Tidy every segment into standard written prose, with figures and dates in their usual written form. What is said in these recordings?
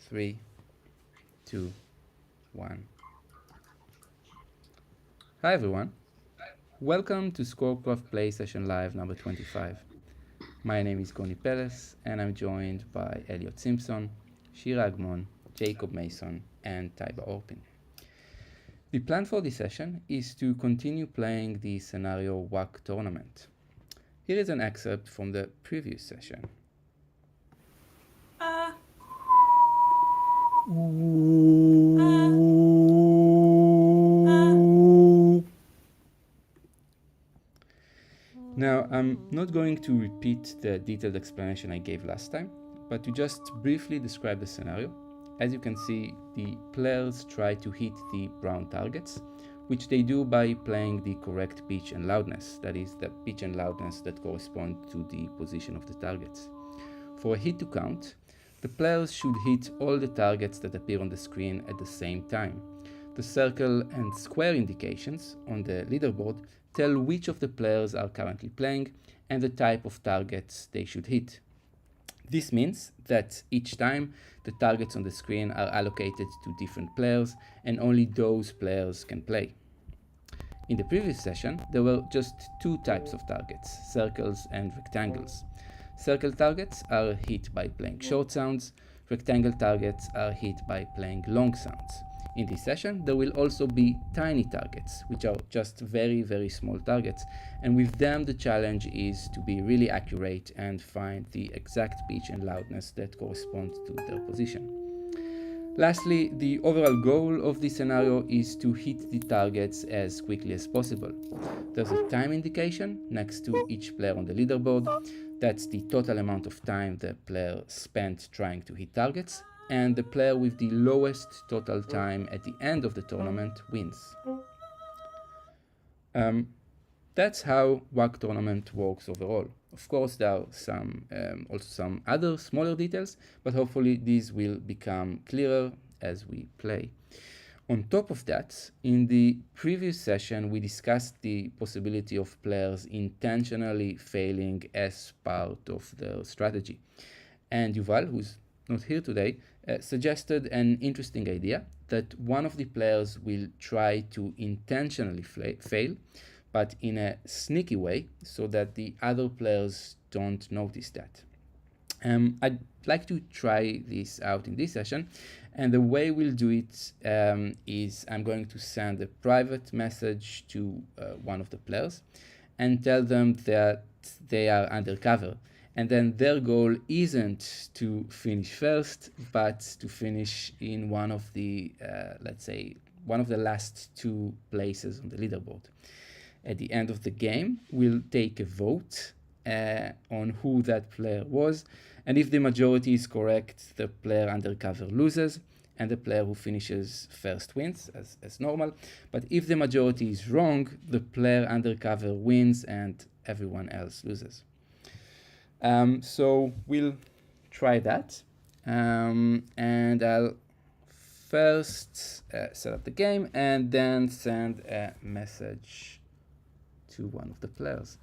3, 2, 1. Hi everyone, welcome to ScoreCraft Play Session Live number 25. My name is Goni Peles and I'm joined by Elliot Simpson, Shira Agmon, Jacob Mason and Taibah Orpin. The plan for this session is to continue playing the scenario Whac Tournament. Here is an excerpt from the previous session. Now, I'm not going to repeat the detailed explanation I gave last time, but to just briefly describe the scenario. As you can see, the players try to hit the brown targets, which they do by playing the correct pitch and loudness, that is, the pitch and loudness that correspond to the position of the targets. For a hit to count, the players should hit all the targets that appear on the screen at the same time. The circle and square indications on the leaderboard tell which of the players are currently playing and the type of targets they should hit. This means that each time the targets on the screen are allocated to different players and only those players can play. In the previous session, there were just two types of targets, circles and rectangles. Circle targets are hit by playing short sounds, rectangle targets are hit by playing long sounds. In this session, there will also be tiny targets, which are just very small targets, and with them the challenge is to be really accurate and find the exact pitch and loudness that correspond to their position. Lastly, the overall goal of this scenario is to hit the targets as quickly as possible. There's a time indication next to each player on the leaderboard. That's the total amount of time the player spent trying to hit targets, and the player with the lowest total time at the end of the tournament wins. That's how Whac Tournament works overall. Of course, there are also some other smaller details, but hopefully these will become clearer as we play. On top of that, in the previous session, we discussed the possibility of players intentionally failing as part of their strategy. And Yuval, who's not here today, suggested an interesting idea that one of the players will try to intentionally fail, but in a sneaky way, so that the other players don't notice that. I'd like to try this out in this session, and the way we'll do it is I'm going to send a private message to one of the players and tell them that they are undercover. And then their goal isn't to finish first, but to finish in one of the, let's say, one of the last two places on the leaderboard. At the end of the game, we'll take a vote on who that player was. And if the majority is correct, the player undercover loses, and the player who finishes first wins, as normal. But if the majority is wrong, the player undercover wins and everyone else loses. So we'll try that, and I'll first set up the game and then send a message to one of the players.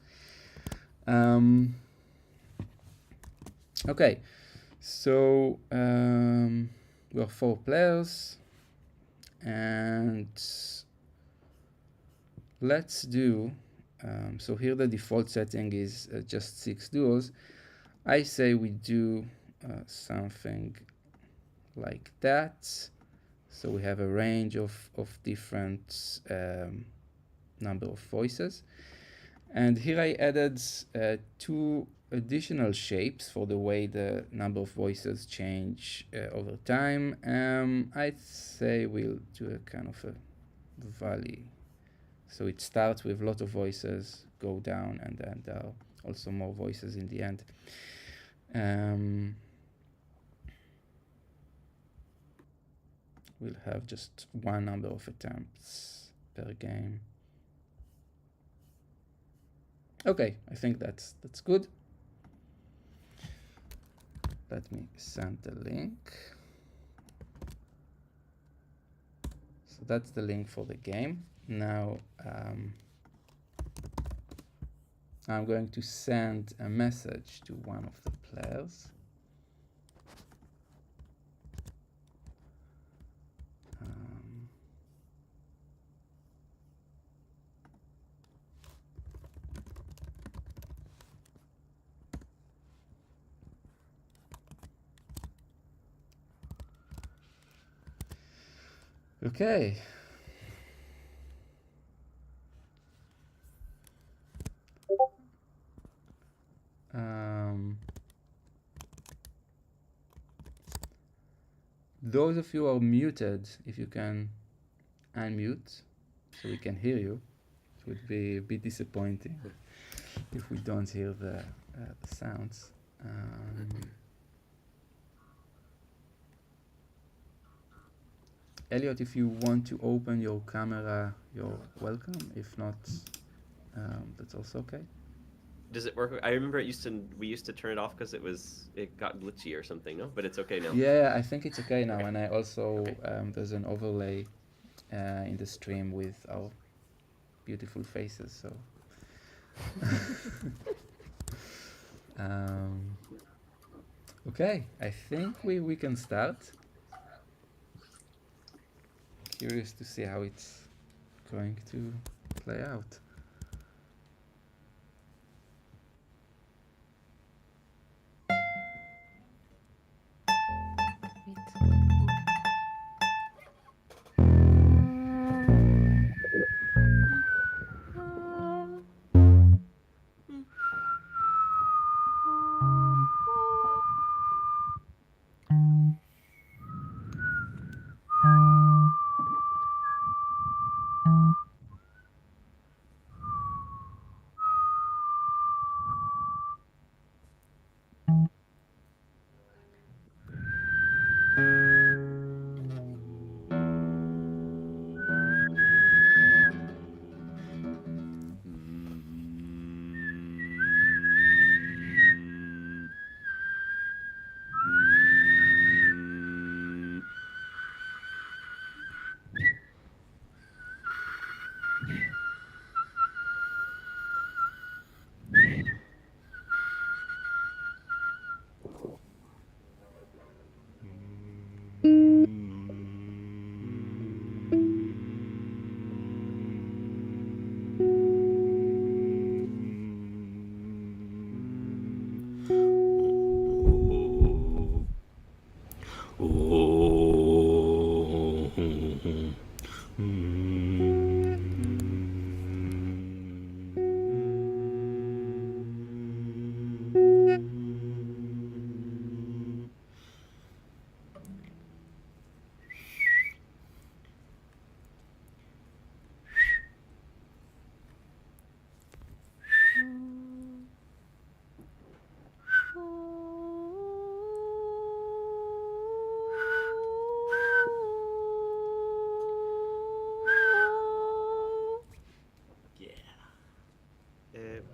Okay, so we have 4 players, and let's do so here the default setting is just 6 duos. I say we do something like that. So we have a range of different number of voices. And here I added 2 additional shapes for the way the number of voices change over time. I'd say we'll do a kind of a valley. So it starts with a lot of voices, go down, and then there are also more voices in the end. We'll have just one number of attempts per game. Okay, I think that's good. Let me send the link. So that's the link for the game. Now I'm going to send a message to one of the players. Okay. Those of you who are muted, if you can unmute so we can hear you. It would be a bit disappointing if we don't hear the sounds. Elliot, if you want to open your camera, you're welcome. If not, that's also okay. Does it work? I remember we used to turn it off because it got glitchy or something, no? But it's okay now. Yeah, I think it's okay now, and I also there's an overlay in the stream with our beautiful faces, so okay, I think we can start. Curious to see how it's going to play out.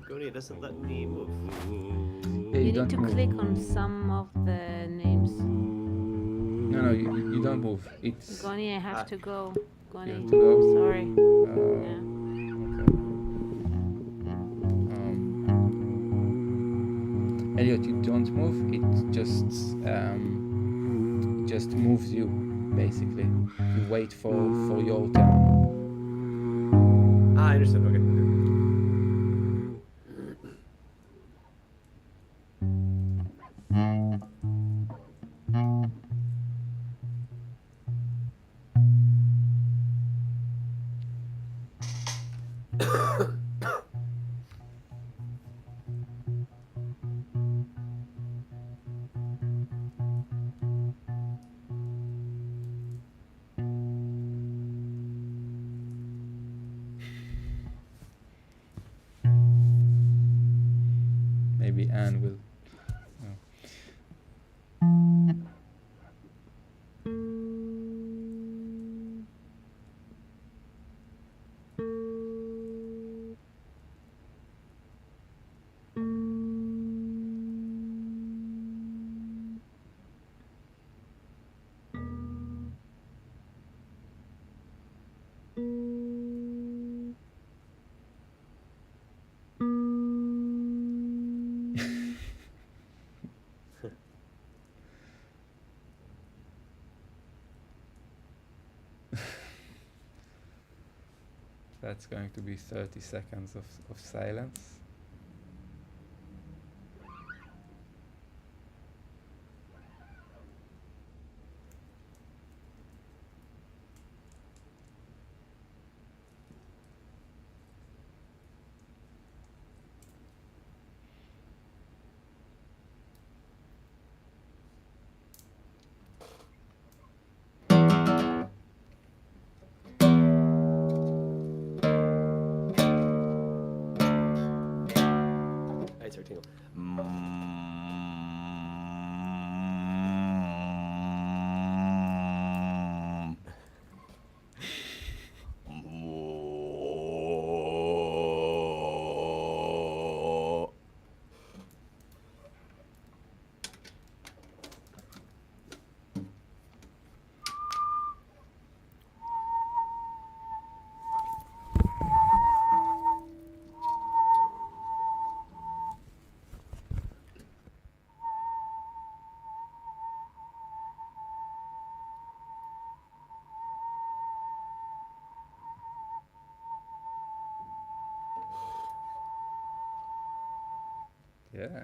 Goni, it doesn't let me move. Yeah, You don't need to move. click on some of the names. No, you don't move. It's Goni, I have to go. Goni, you have to go. sorry. Yeah. Okay. Elliot, you don't move. It just moves you, basically. You wait for your turn. I understand. Okay. Maybe Anne will. That's going to be 30 seconds of silence. eyes are tingle. Yeah.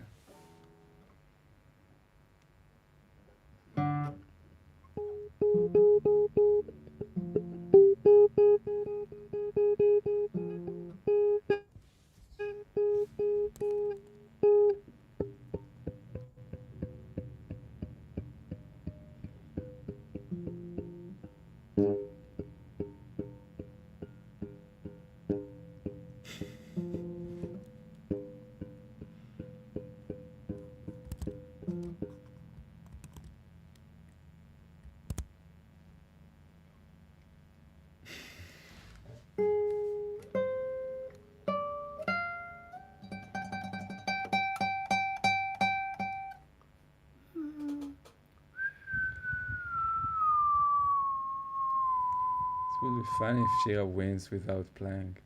It would be funny if Shira wins without playing.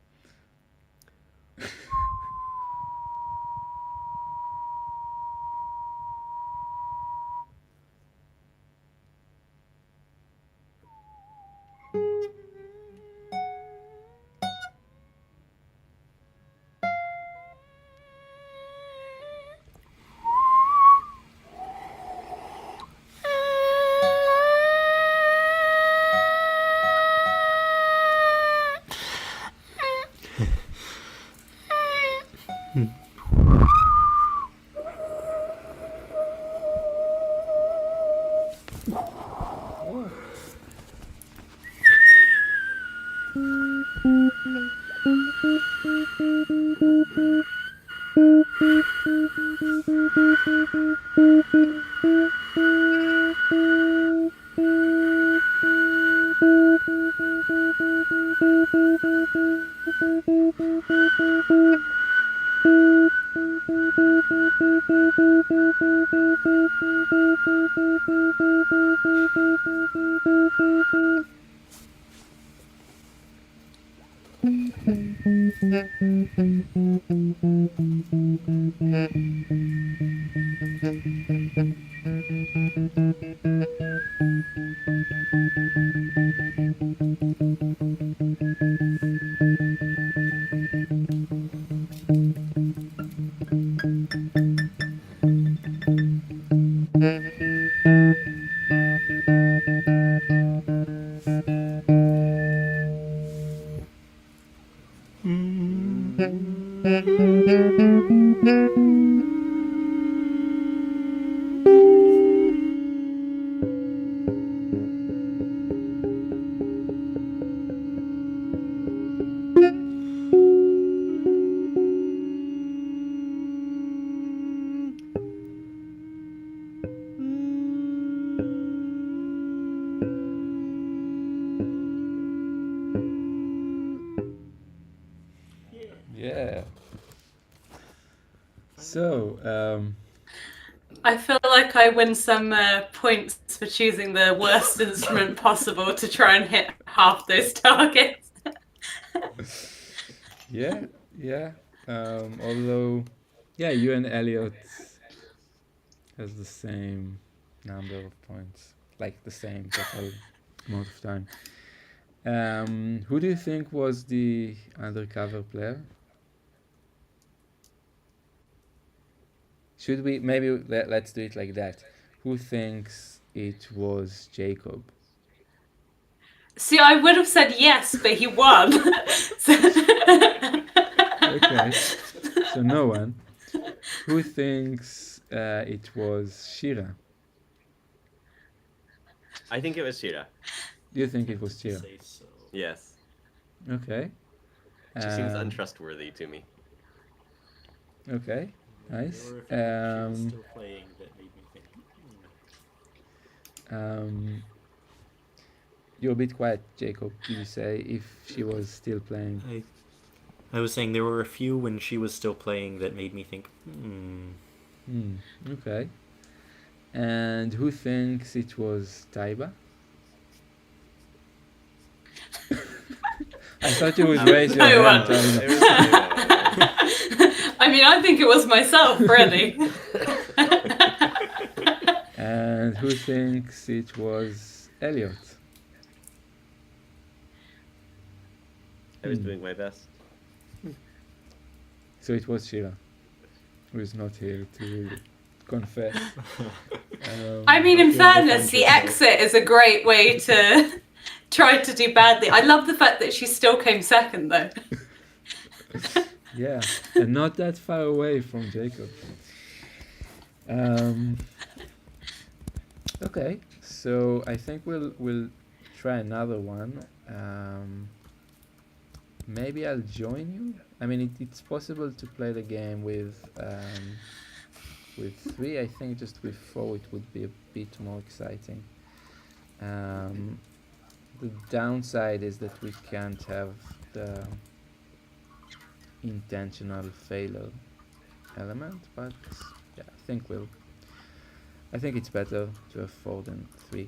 Yeah. So, I feel like I win some points for choosing the worst instrument possible to try and hit half those targets. yeah, yeah. Although, yeah, you and Elliot has the same number of points, like the same total amount of time. Who do you think was the undercover player? Should we maybe let's do it like that? Who thinks it was Jacob? See, I would have said yes, but he won. Okay, so no one. Who thinks it was Shira? I think it was Shira. Do you think it was Shira? Say so. Yes. Okay. She seems untrustworthy to me. Okay. Nice. There were a few when she was still playing that made me think. You're a bit quiet, Jacob. Did you say if she was still playing? I was saying there were a few when she was still playing that made me think. Okay. And who thinks it was Taibah? I thought you would raise your No hand. one. It was Taibah. I mean, I think it was myself, really. And who thinks it was Elliot? I was doing my best. So it was Shira, who is not here to confess. I mean, in Okay, fairness, defend the yourself. exit is a great way to try to do badly. I love the fact that she still came second, though. Yeah, and not that far away from Jacob. Okay, so I think we'll try another one. Maybe I'll join you. I mean, it's possible to play the game with 3. I think just with 4 it would be a bit more exciting. The downside is that we can't have the intentional failure element, but yeah, I think it's better to have 4 than 3.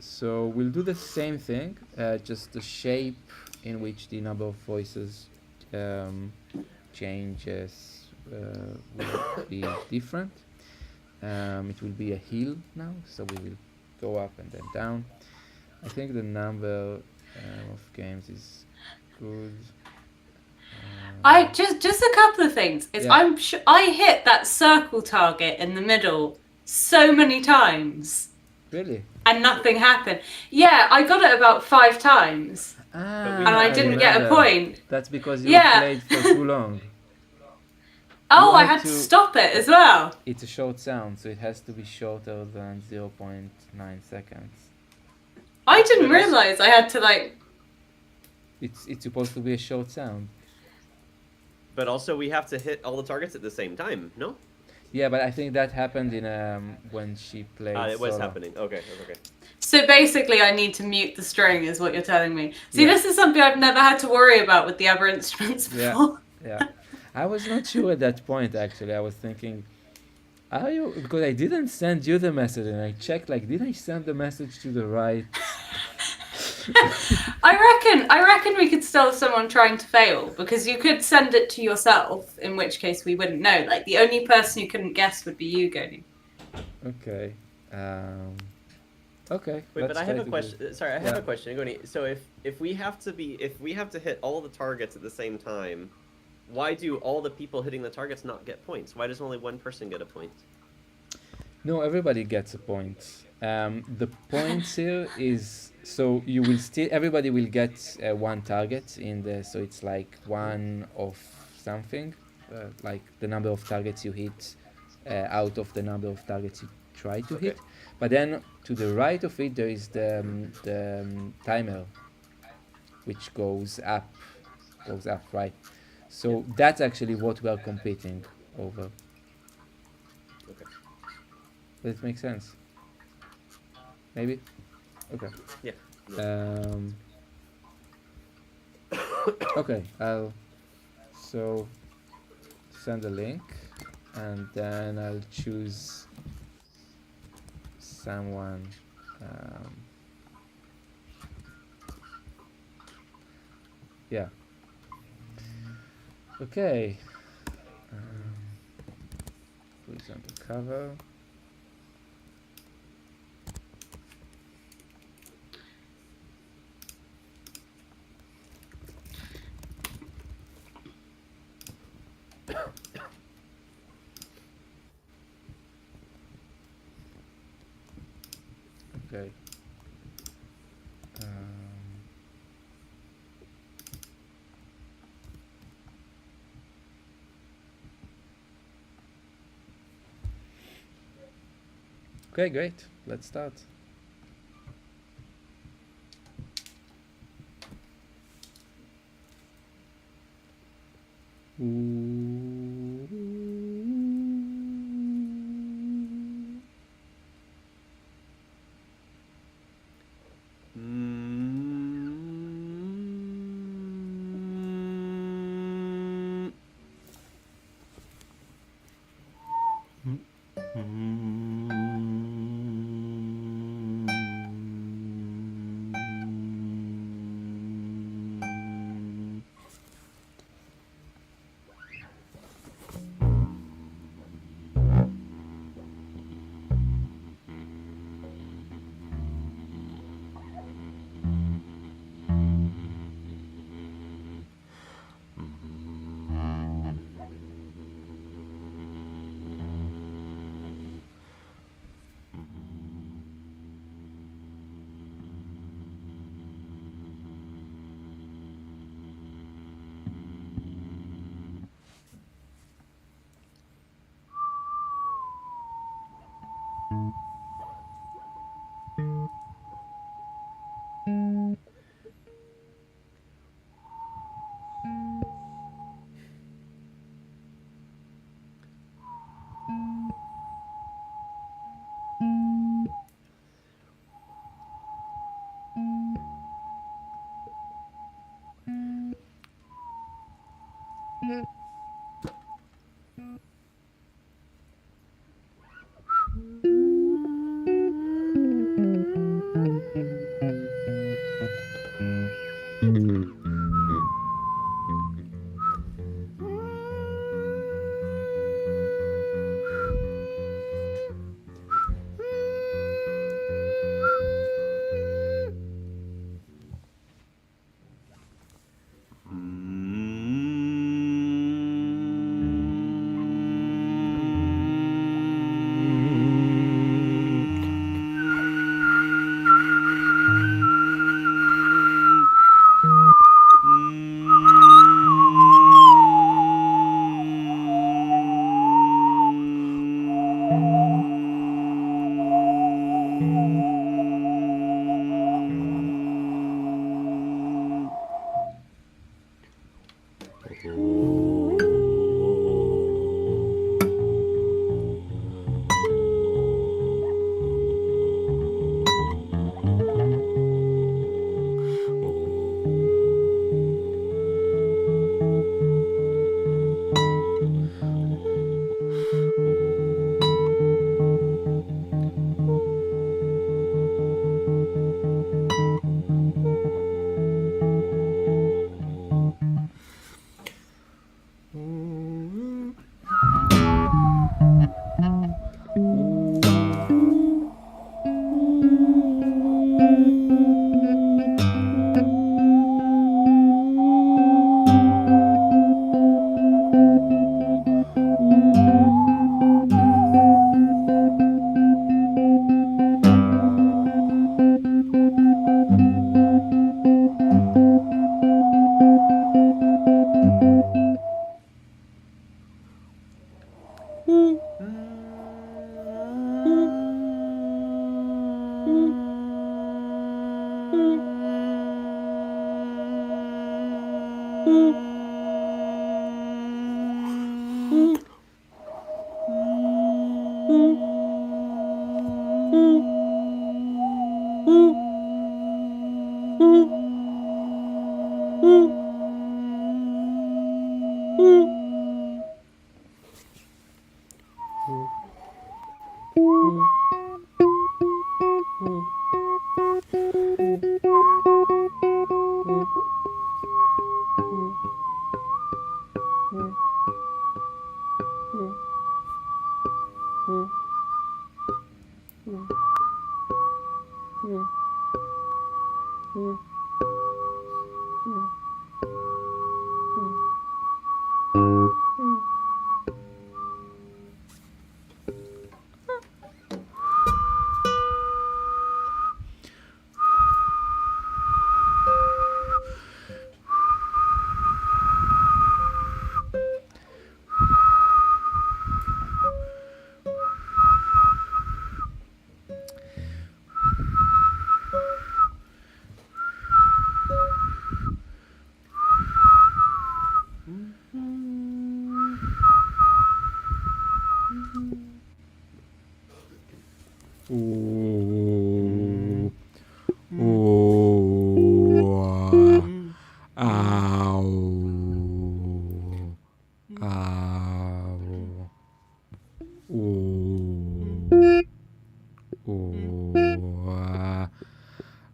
So we'll do the same thing, just the shape in which the number of voices changes will be different. It will be a hill now, so we will go up and then down. I think the number of games is good. Just a couple of things. Yeah. I'm sure I hit that circle target in the middle so many times, Really? and nothing happened. Yeah, I got it about 5 times, Ah, and I didn't get a remember. point. That's because you Yeah. played for too long. Oh, You I had had to to- stop it as well. It's a short sound, so it has to be shorter than 0.9 seconds. I didn't But also- realize I had to It's supposed to be a short sound. But also, we have to hit all the targets at the same time, no? Yeah, but I think that happened in when she played. It was solo. happening. Okay, okay. So basically, I need to mute the string, is what you're telling me. See, Yeah. this is something I've never had to worry about with the other instruments Yeah. before. Yeah, I was not sure at that point. Actually, I was thinking, are you? Because I didn't send you the message, and I checked. Like, did I send the message to the right? I reckon we could still have someone trying to fail, because you could send it to yourself, in which case we wouldn't know. Like, the only person you couldn't guess would be you, Goni. Okay. Okay. Wait, let's but I try have a to do- question. Sorry, I have Yeah. a question, Goni. So if we have to hit all the targets at the same time, why do all the people hitting the targets not get points? Why does only one person get a point? No, everybody gets a point. The points here is so you will still everybody will get one target in the so it's like one of something, like the number of targets you hit out of the number of targets you try to Okay. hit. But then to the right of it there is the timer, which goes up, right? So that's actually what we are competing over. Okay. Does it make sense? Maybe? Okay. Yeah. Okay, I'll so send a link and then I'll choose someone. Yeah. Okay. Put it on the cover. Okay. Okay, great. Let's start. Ooh.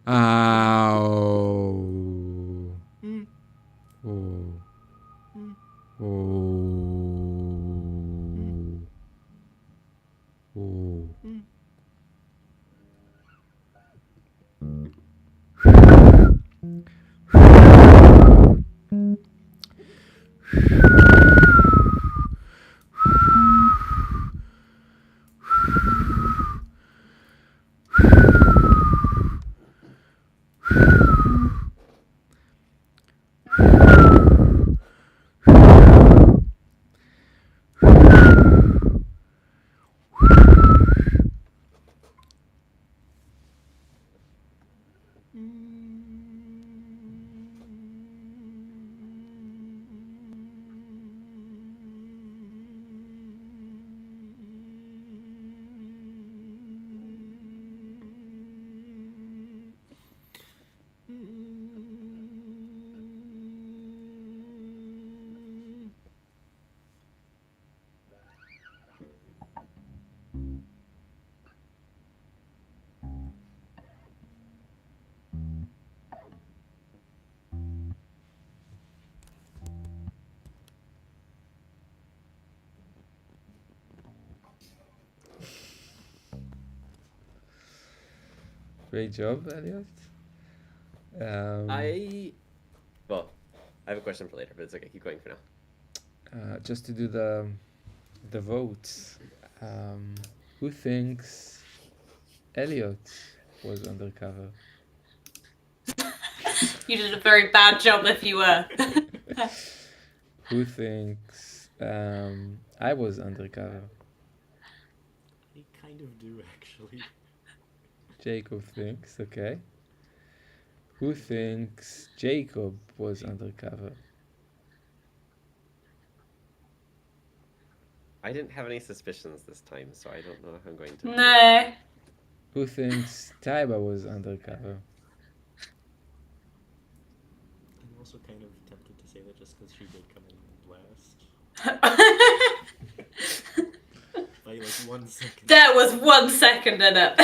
Ow. Oh. Oh. Oh. Great job, Elliot. Well, I have a question for later, but it's okay. Keep going for now. Just to do the votes. Who thinks Elliot was undercover? You did a very bad job if you were. Who thinks I was undercover? I kind of do, actually. Jacob thinks, okay. Who thinks Jacob was undercover? I didn't have any suspicions this time, so I don't know if I'm going to. No. Who thinks Taibah was undercover? I'm also kind of tempted to say that just because she did come in last. By like 1 second. That was 1 second in it.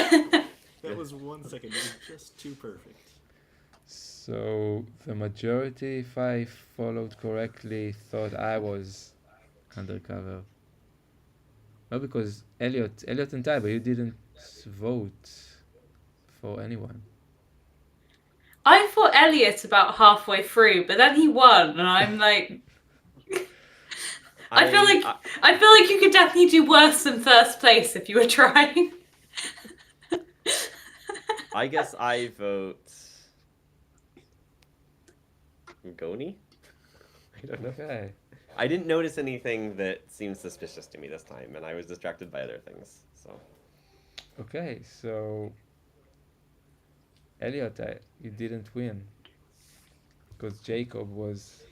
That was 1 second. It was just too perfect. So the majority, if I followed correctly, thought I was undercover. No, because Elliot and Taibah, you didn't vote for anyone. I fought Elliot about halfway through, but then he won, and I'm like, I feel like you could definitely do worse than first place if you were trying. I guess I vote Goni? I don't know. Okay. I didn't notice anything that seemed suspicious to me this time, and I was distracted by other things. So Okay, so Elliot, you didn't win because Jacob was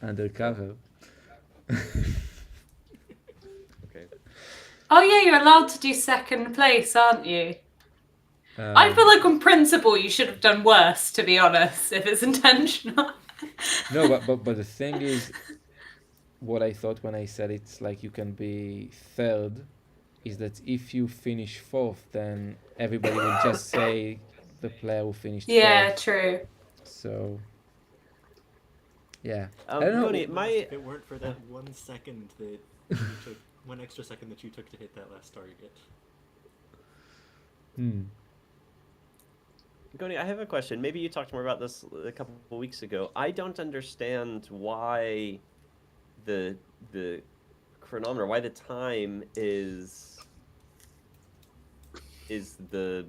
undercover. okay. Oh yeah, you're allowed to do second place, aren't you? I feel like on principle you should have done worse, to be honest, if it's intentional. No, but the thing is, what I thought when I said it's like you can be third, is that if you finish fourth, then everybody will just say the player who finished Yeah, fourth. true. So, yeah. I don't know. Goni, If it weren't for that 1 second that you took, 1 extra second that you took to hit that last target. Goni, I have a question. Maybe you talked more about this a couple of weeks ago. I don't understand why the chronometer, why the time is the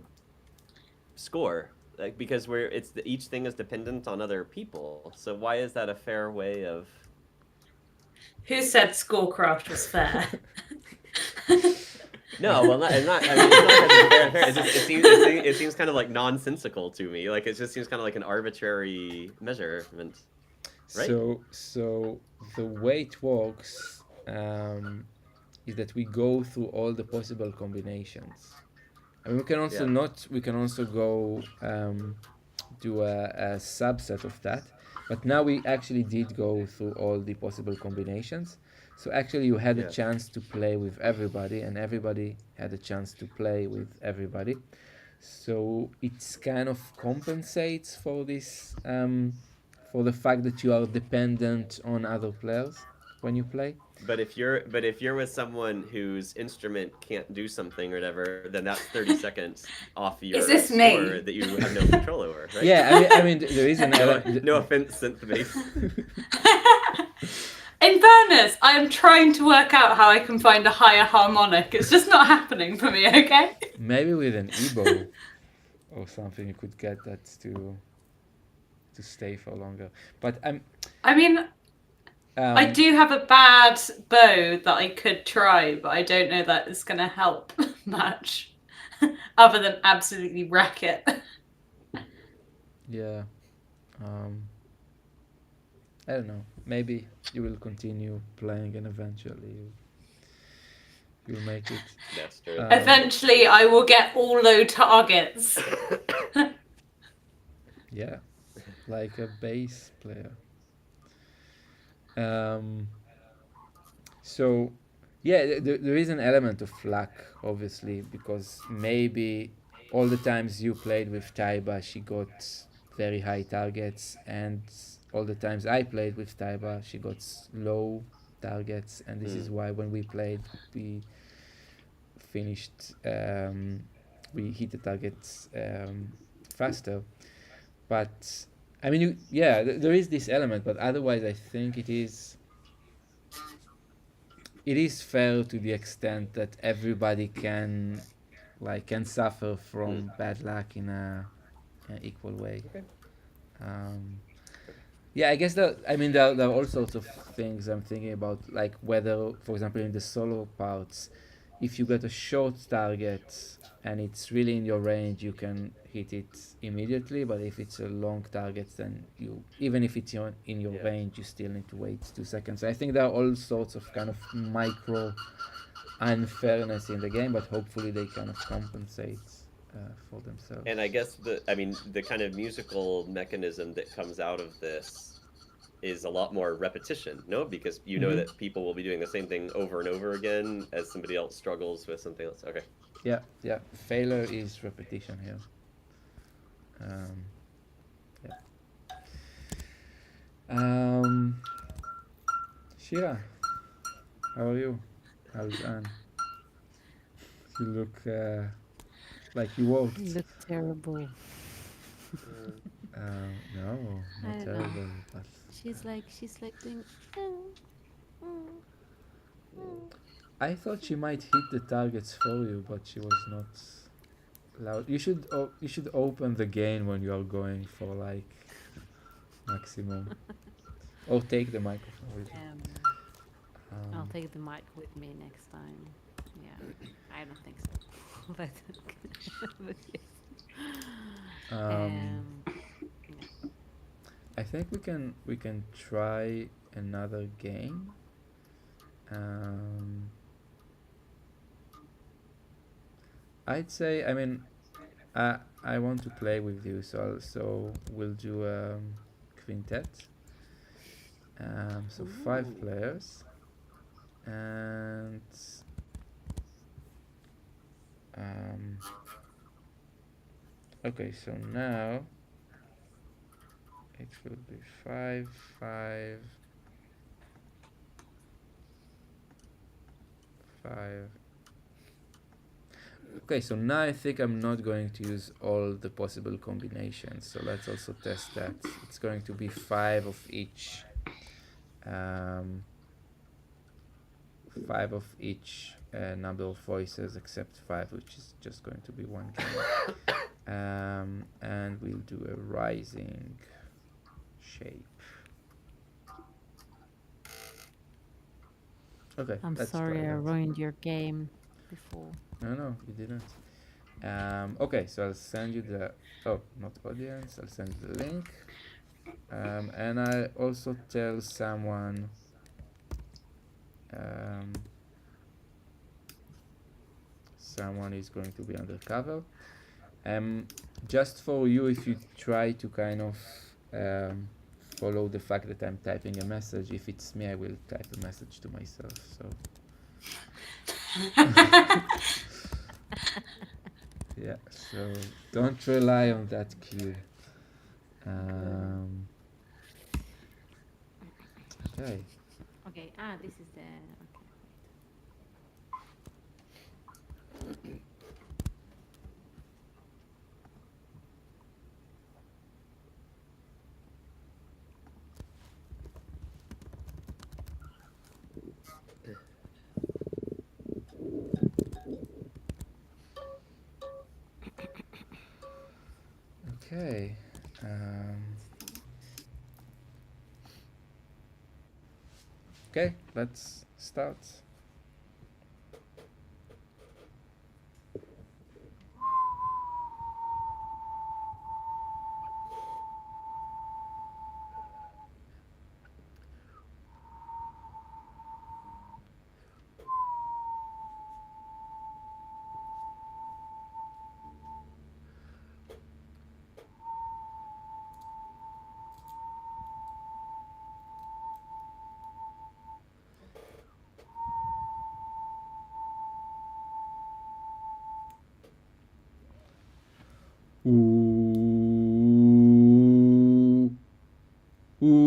score. Like, because each thing is dependent on other people. So why is that a fair way of? Who said ScoreCraft was fair? No, well, not. I mean, it's not that fair. It seems kind of like nonsensical to me. Like, it just seems kind of like an arbitrary measurement. Right? So the way it works is that we go through all the possible combinations. I mean, we can also go do a subset of that. But now we actually did go through all the possible combinations. So actually you had a chance to play with everybody, and everybody had a chance to play with everybody. So it's kind of compensates for this, for the fact that you are dependent on other players when you play. But if you're with someone whose instrument can't do something or whatever, then that's 30 seconds off your this me? score that you have no control over, right? Yeah, I mean, there is an No, element. no offense, synth-based. In fairness, I am trying to work out how I can find a higher harmonic. It's just not happening for me, okay? Maybe with an Ebo or something, you could get that to stay for longer. But I mean, I do have a bad bow that I could try, but I don't know that it's going to help much, other than absolutely wreck it. Yeah. I don't know. Maybe you will continue playing and eventually you'll make it. That's true. Eventually, I will get all low targets. Yeah, like a bass player. So, yeah, there is an element of luck, obviously, because maybe all the times you played with Taibah, she got very high targets, and all the times I played with Taibah, she got low targets, and this is why when we played, we finished, we hit the targets faster. But I mean, there is this element, but otherwise, I think it is fair to the extent that everybody can suffer from bad luck in an equal way. Okay. Yeah, I guess there are all sorts of things I'm thinking about, like whether, for example, in the solo parts, if you get a short target and it's really in your range, you can hit it immediately. But if it's a long target, then even if it's in your range, you still need to wait 2 seconds. I think there are all sorts of kind of micro unfairness in the game, but hopefully they kind of compensate for themselves. And I guess the kind of musical mechanism that comes out of this is a lot more repetition, no? Because you know that people will be doing the same thing over and over again as somebody else struggles with something else. Okay. Yeah. Failure is repetition here. Shira, how are you? How's Anne? You look like you walked. You look terrible. No, I not don't terrible. know. But She's like doing. I thought she might hit the targets for you, but she was not loud. You should open the game when you are going for like maximum, or take the microphone with you. I'll take the mic with me next time. Yeah, I don't think so. But yes. Yeah. I think we can try another game. I'd say, I mean, I want to play with you, so we'll do quintet. So 5 players, and okay, so now it will be 5, 5, 5. Okay, so now I think I'm not going to use all the possible combinations, so let's also test that. It's going to be 5 of each, 5 of each number of voices except 5, which is just going to be one game. And we'll do a rising shape. Okay. I'm sorry I ruined your game before. No, you didn't. Okay, so I'll send you the not audience. I'll send you the link, and I also tell someone. Someone is going to be undercover. Just for you, if you try to kind of follow the fact that I'm typing a message, if it's me, I will type a message to myself. So Yeah, so don't rely on that cue. Okay. Okay. This is the. Okay. Okay. Okay, let's start. Ooh. Ooh.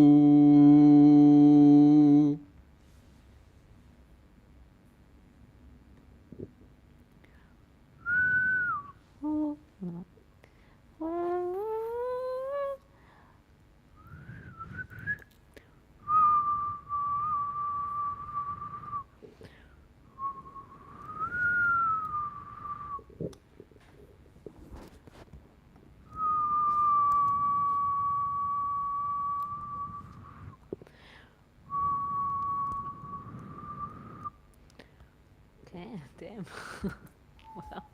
Oh, no. Okay, damn. Well.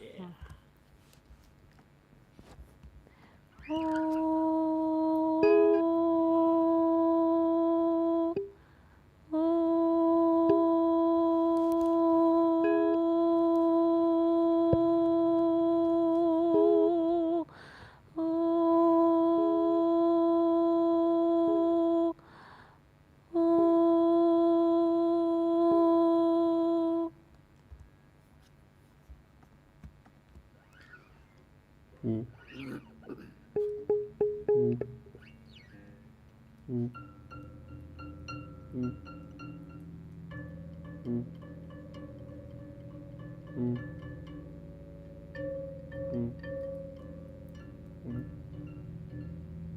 Yeah. Oh, oh, oh, oh. Ooh. Ooh. Ooh. Ooh. Ooh. Ooh. Ooh. Ooh.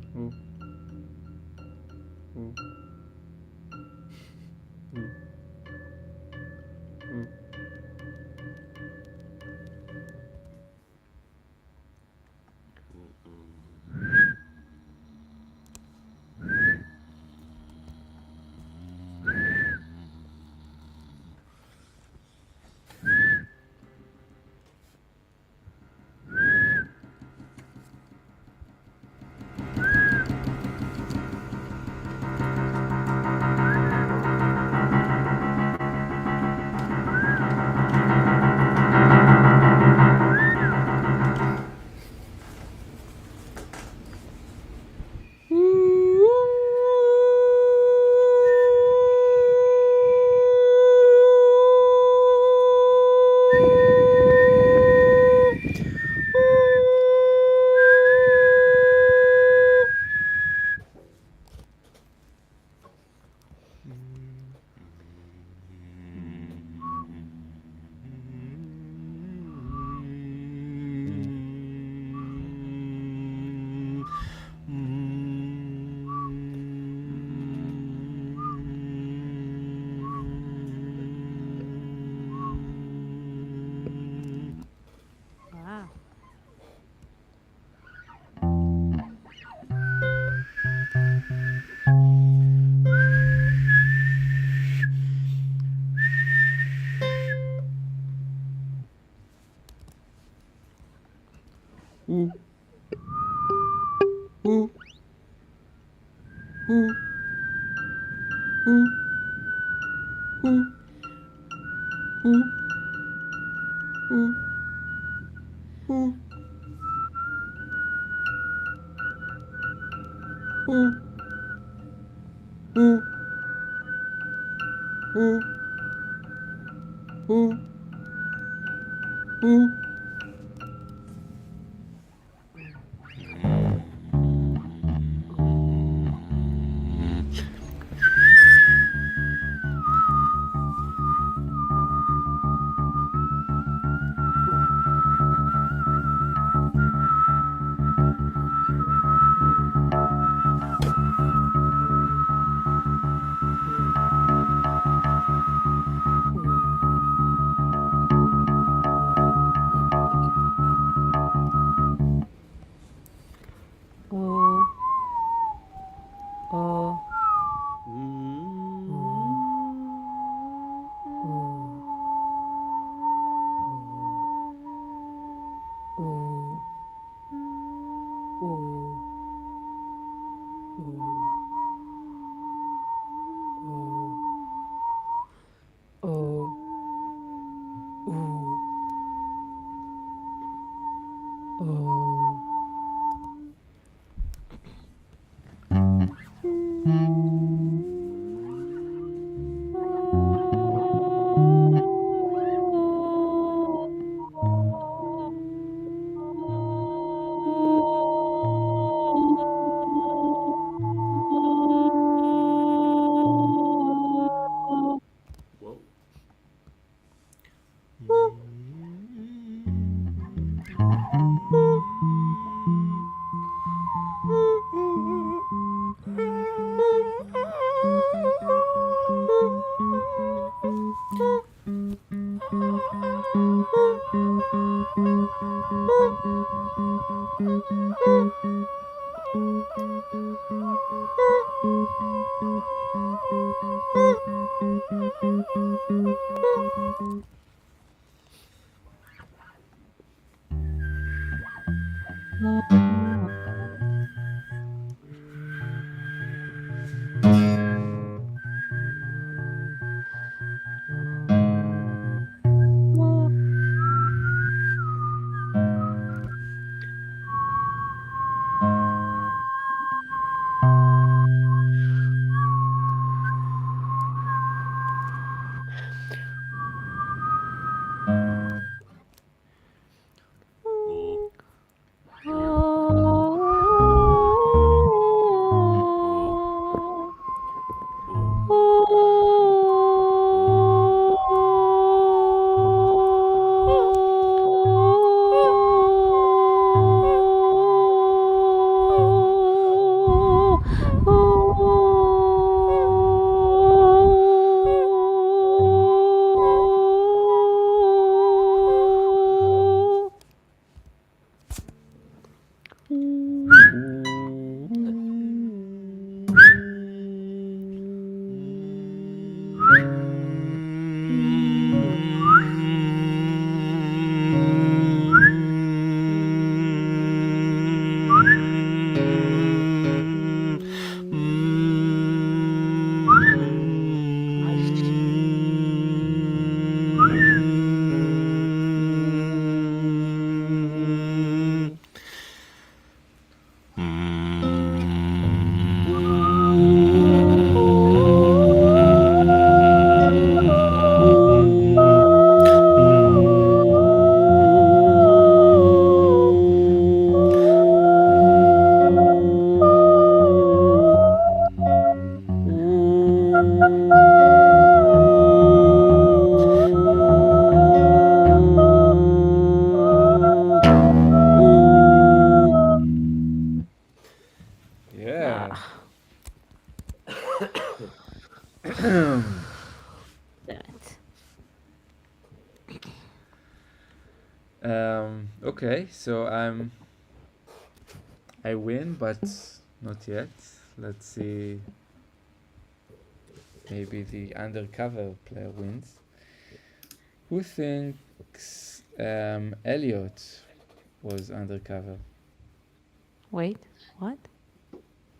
Ooh. Ooh. Ooh. Ooh. Ooh. Ooh. Ooh. Ooh. Ooh. Ooh. Ooh. Ooh. Ooh. Ooh. Ooh. Ooh. Ooh. Oh. Oh. Oh. Oh. Oh. Oh. Oh. Whoa. Yeah. Damn it. Okay, so I win, but not yet. Let's see. Maybe the undercover player wins. Who thinks Elliot was undercover. Wait, what?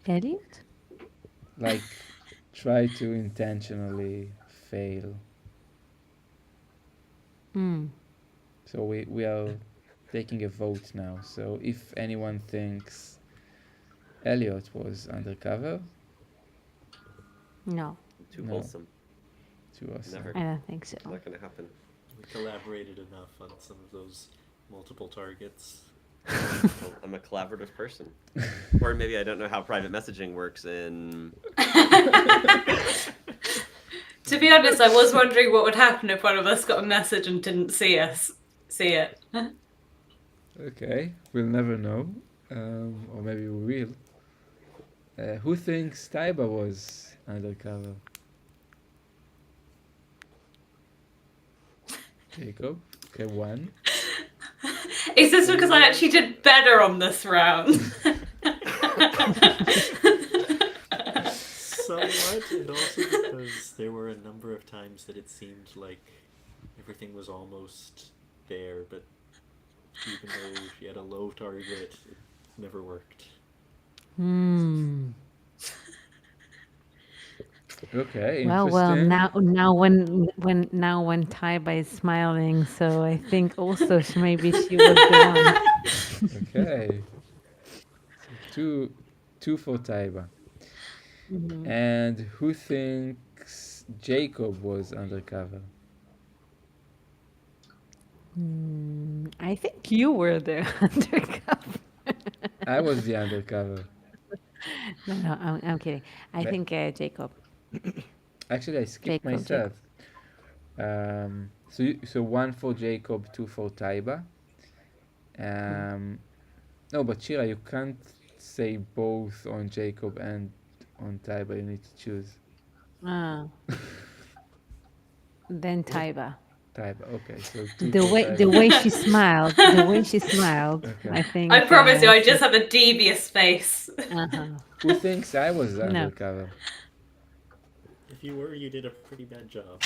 Elliot? Like, try to intentionally fail. Hmm. So we are taking a vote now. So if anyone thinks Elliot was undercover, No, Too No. wholesome. to us. Never. I don't think so. Not gonna happen. We collaborated enough on some of those multiple targets. Well, I'm a collaborative person. Or maybe I don't know how private messaging works in. To be honest, I was wondering what would happen if one of us got a message and didn't see it. Okay, we'll never know. Or maybe we will. Who thinks Taibah was undercover? Jacob? Okay, one. Is this because I actually did better on this round? Somewhat, and also because there were a number of times that it seemed like everything was almost there, but even though she had a low target, it never worked. Hmm. Okay, Well, interesting. now when Taibah is smiling, so I think also maybe she was the one. Okay. So two for Taibah. Mhm. And who thinks Jacob was undercover? I think you were the undercover. I was the undercover. No, I'm kidding. I Ma- think Jacob. Actually, I skipped Jacob. myself. So one for Jacob, two for Taibah. No, but Shira, you can't say both on Jacob and on Taibah. You need to choose Ah. Then Taibah. Taibah. Okay, so two The for way Taibah. she smiled, Okay. I think. I promise you, I just have a devious face. Uh-huh. Who thinks I was No. undercover? If you were, you did a pretty bad job.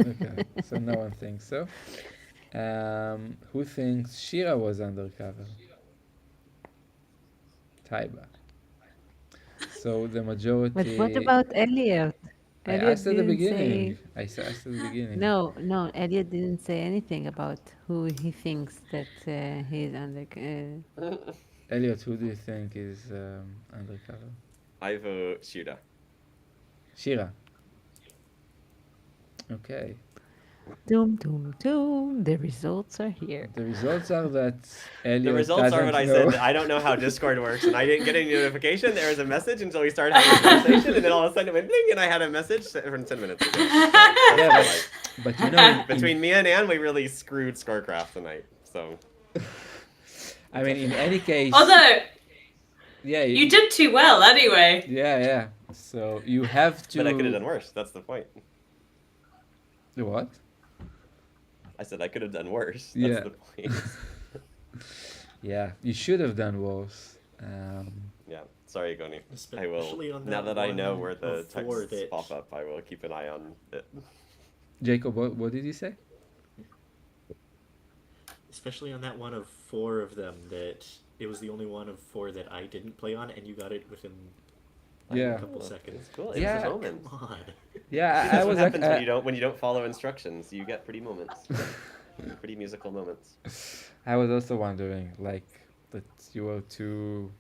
Okay, so no one thinks so. Who thinks Shira was undercover? Taibah. So the majority. But what about Elliot? I Elliot asked at the didn't beginning. say. I asked at the beginning. No, Elliot didn't say anything about who he thinks that he's under. Elliot, who do you think is undercover? I vote Shira. Shira. Okay. Doom, doom, doom. The results are here. The results are that Elliot The results are what I doesn't know. said. I don't know how Discord works, and I didn't get any notification. There was a message until we started having a conversation, and then all of a sudden it went bling, and I had a message from 10 minutes ago. Yeah, but you know, Between me and Anne, we really screwed ScoreCraft tonight. So I mean, in any case, Although yeah, you did too well anyway. Yeah. So you have to. But I could have done worse. That's the point. What? I said I could have done worse. That's Yeah. the point. Yeah, you should have done worse. Yeah. Sorry, Goni. I Especially will. on Now that that I know one where the before texts that- pop up, I will keep an eye on it. Jacob, what did you say? Especially on that one of 4 of them, that it was the only one of 4 that I didn't play on, and you got it within Yeah. a couple It's seconds. cool. It's Yeah. a moment. Come on. Yeah, That's I what was happens ac- when you don't follow instructions. You get pretty moments. Pretty musical moments. I was also wondering, like, that you were too.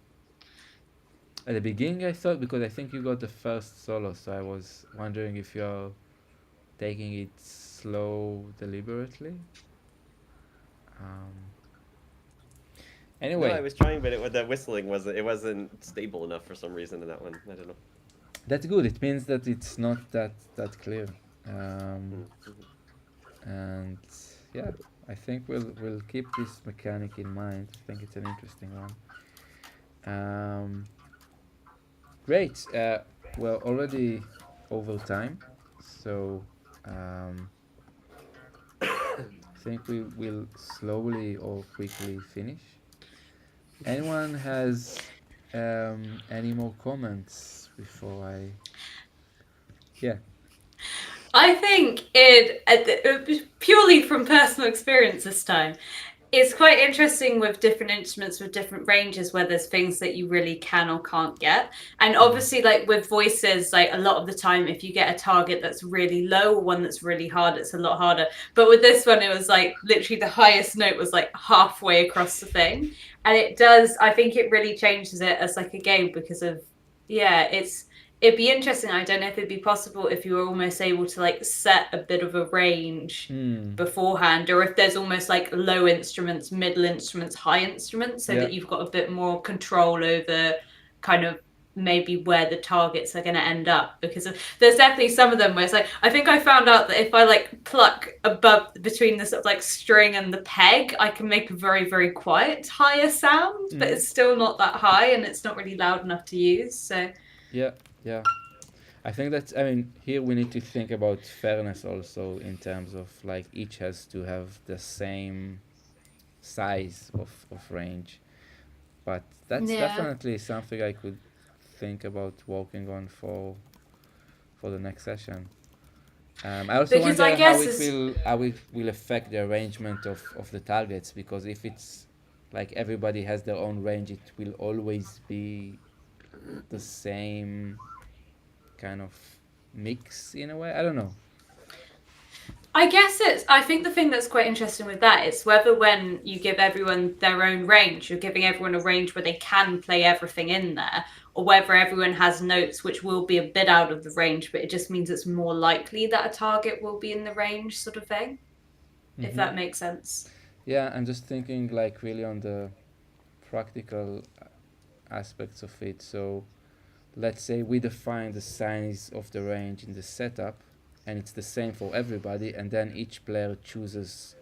At the beginning, I thought because I think you got the first solo, so I was wondering if you're taking it slow deliberately. Anyway, No, I was trying, but the whistling wasn't stable enough for some reason in that one. I don't know. that's good. It means that it's not that clear. Mhm. And yeah, I think we'll keep this mechanic in mind. I think it's an interesting one. Great. We're already over time, so I think we will slowly or quickly finish. Anyone has any more comments before I? Yeah. I think it purely from personal experience this time. it's quite interesting with different instruments with different ranges where there's things that you really can or can't get. And obviously, like with voices, like a lot of the time, if you get a target that's really low or one that's really hard, it's a lot harder. But with this one, it was like literally the highest note was like halfway across the thing. And it does, I think it really changes it as like a game because of, it'd be interesting. I don't know if it'd be possible if you were almost able to like set a bit of a range beforehand, or if there's almost like low instruments, middle instruments, high instruments, so that you've got a bit more control over kind of maybe where the targets are going to end up. Because there's definitely some of them where it's like, I think I found out that if I like pluck above between the sort of like string and the peg, I can make a very, very quiet higher sound, but it's still not that high and it's not really loud enough to use. So yeah, I think that's, I mean, here we need to think about fairness also in terms of like each has to have the same size of range. But that's definitely something I could think about working on for the next session. I also Because wonder I guess how it will affect the arrangement of the targets, because if it's like everybody has their own range, it will always be the same kind of mix in a way. I don't know. I think the thing that's quite interesting with that is whether when you give everyone their own range, you're giving everyone a range where they can play everything in there, or whether everyone has notes which will be a bit out of the range, but it just means it's more likely that a target will be in the range, sort of thing. If that makes sense. Yeah, I'm just thinking like really on the practical aspects of it. So let's say we define the size of the range in the setup, and it's the same for everybody, and then each player chooses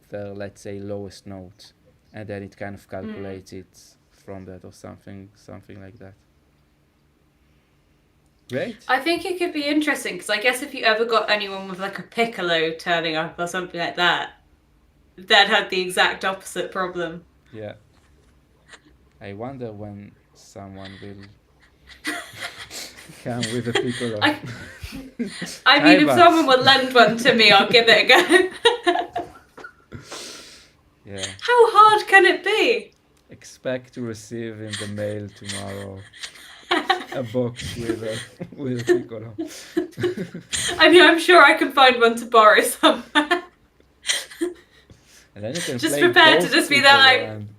their, let's say, lowest note, and then it kind of calculates it from that, or something like that. Great. I think it could be interesting, because I guess if you ever got anyone with like a piccolo turning up or something like that, they'd have the exact opposite problem. Yeah. I wonder when someone will come with a piccolo. I mean, if someone will lend one to me, I'll give it a go. Yeah. How hard can it be? Expect to receive in the mail tomorrow a box with a piccolo. I mean, I'm sure I can find one to borrow somewhere. And then you can Just play prepared to both just be piccolo there, like- and-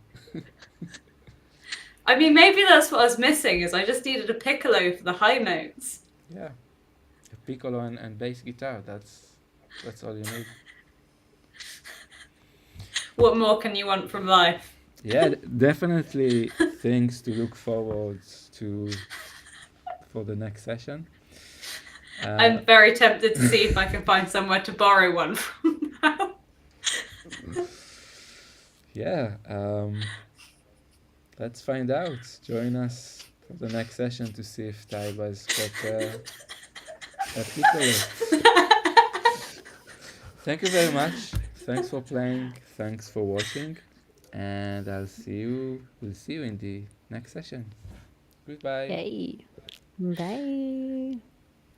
I mean, maybe that's what I was missing, is I just needed a piccolo for the high notes. Yeah. A piccolo and bass guitar, that's all you need. What more can you want from life? Yeah, definitely things to look forward to for the next session. I'm very tempted to see if I can find somewhere to borrow one from now. Yeah, let's find out. Join us for the next session to see if Taibah's got a piccolo. Thank you very much. Thanks for playing. Thanks for watching. And we'll see you in the next session. Goodbye. Yay. Bye.